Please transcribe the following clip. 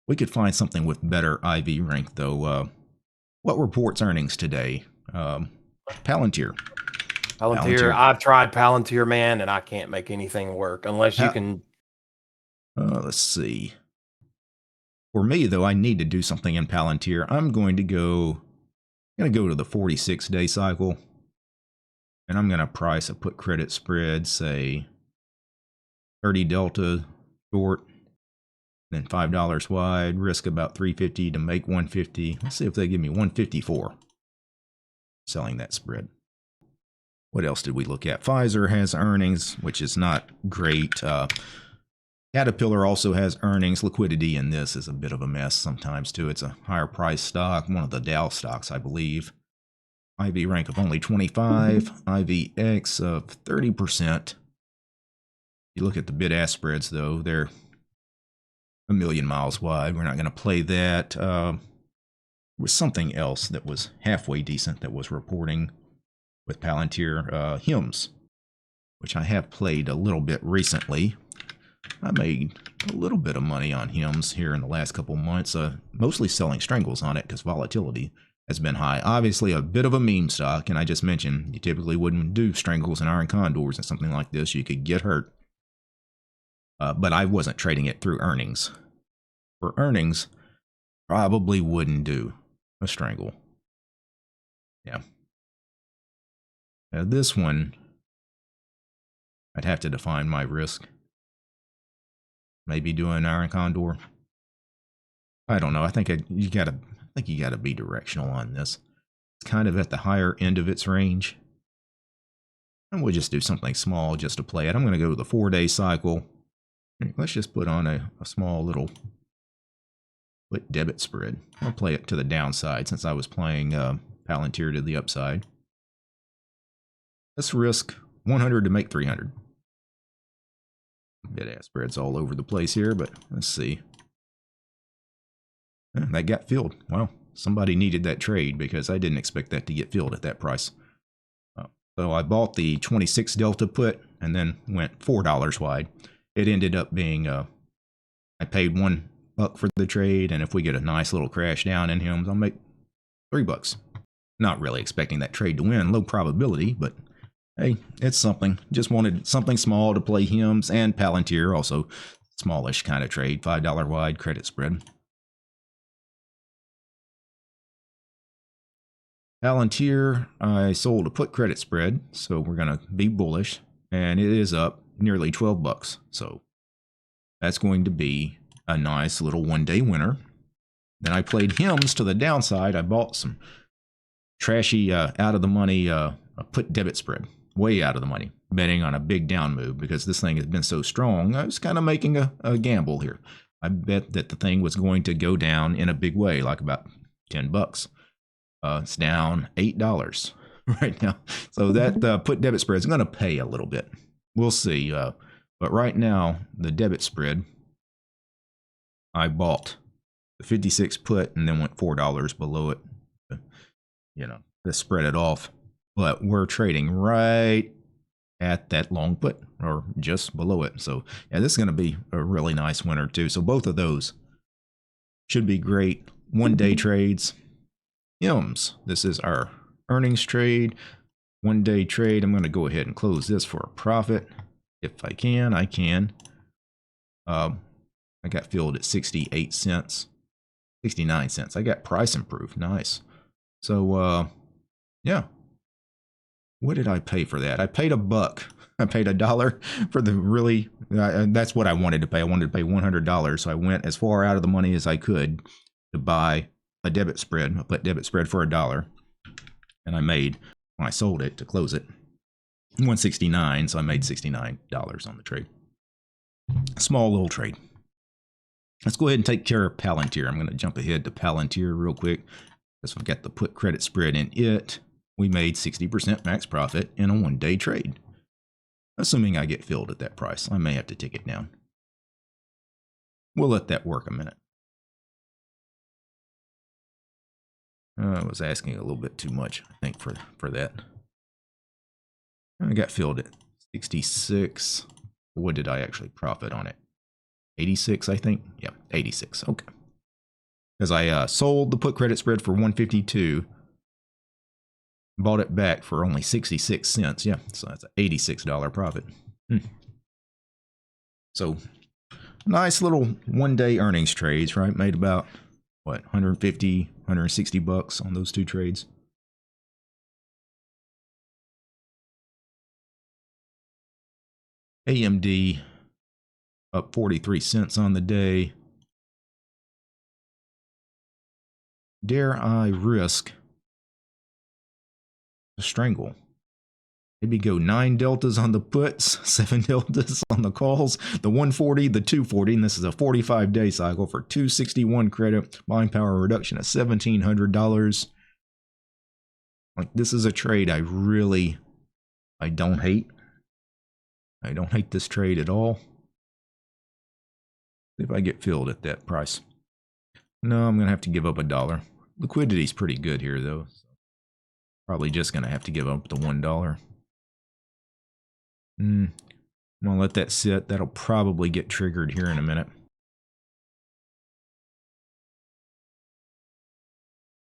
We could find something with better IV rank, though. What reports earnings today? Palantir. Palantir. I've tried Palantir, man, and I can't make anything work unless you can. Let's see. For me, though, I need to do something in Palantir. I'm going to go to the 46-day cycle, and I'm going to price a put credit spread, say 30 delta short, then $5 wide, risk about 350 to make 150. Let's see if they give me 154 selling that spread. What else did we look at? Pfizer has earnings, which is not great. Caterpillar also has earnings. Liquidity in this is a bit of a mess sometimes too. It's a higher price stock, one of the Dow stocks, I believe. IV rank of only 25, IVX of 30%. You look at the bid-ask spreads though, they're a million miles wide. We're not going to play that. There was something else that was halfway decent that was reporting with Palantir, HIMS, which I have played a little bit recently. I made a little bit of money on HIMS here in the last couple months, mostly selling strangles on it because volatility has been high. Obviously a bit of a meme stock, and I just mentioned you typically wouldn't do strangles and iron condors and something like this. You could get hurt. But I wasn't trading it through earnings. For earnings, probably wouldn't do a strangle. Yeah. Now this one, I'd have to define my risk. Maybe do an iron condor. I don't know. I think you gotta be directional on this. It's kind of at the higher end of its range. And we'll just do something small just to play it. I'm going to go to the 4-day cycle. Let's just put on a small little put debit spread. I'll play it to the downside since I was playing Palantir to the upside. Let's risk 100 to make 300. Bid-ask spreads all over the place here, but let's see. That got filled. Well, somebody needed that trade because I didn't expect that to get filled at that price. So I bought the 26 delta put and then went $4 wide. It ended up being, I paid $1 for the trade, and if we get a nice little crash down in HIMS, I'll make $3. Not really expecting that trade to win, low probability, but hey, it's something. Just wanted something small to play HIMS and Palantir, also smallish kind of trade, $5 wide credit spread. Palantir, I sold a put credit spread, so we're going to be bullish, and it is up nearly $12. So that's going to be a nice little one-day winner. Then I played HIMS to the downside. I bought some trashy out of the money a put debit spread, way out of the money, betting on a big down move because this thing has been so strong. I was kind of making a gamble here. I bet that the thing was going to go down in a big way, like about $10. It's down $8 right now. So that put debit spread is going to pay a little bit. We'll see. But right now, the debit spread, I bought the 56 put and then went $4 below it, to spread it off. But we're trading right at that long put or just below it. So yeah, this is going to be a really nice winner too. So both of those should be great one-day trades. HIMS, this is our earnings trade, one-day trade. I'm going to go ahead and close this for a profit. If I can, I can. I got filled at 68 cents, 69 cents. I got price improved. Nice. So, yeah. What did I pay for that? I paid $1. I paid $1 for the really, that's what I wanted to pay. I wanted to pay $100. So I went as far out of the money as I could to buy a debit spread. I put debit spread for $1. And I made, when I sold it to close it, 169, so I made $69 on the trade. Small little trade. Let's go ahead and take care of Palantir. I'm going to jump ahead to Palantir real quick because we've got the put credit spread in it. We made 60% max profit in a one-day trade. Assuming I get filled at that price. I may have to take it down. We'll let that work a minute. I was asking a little bit too much, I think, for that. I got filled at 66. What did I actually profit on it? 86, I think. Yeah, 86. Okay. Because I sold the put credit spread for 152. Bought it back for only 66 cents. Yeah, so that's an $86 profit. So nice little one-day earnings trades, right? Made about, what, 150, 160 bucks on those two trades. AMD up 43 cents on the day. Dare I risk a strangle? Maybe go 9 deltas on the puts, 7 deltas on the calls, the 140, the 240, and this is a 45-day cycle for 261 credit, buying power reduction of $1,700. Like, this is a trade I don't hate. I don't hate this trade at all. See if I get filled at that price. No, I'm going to have to give up $1. Liquidity's pretty good here, though. So probably just going to have to give up the $1. I'm going to let that sit. That'll probably get triggered here in a minute.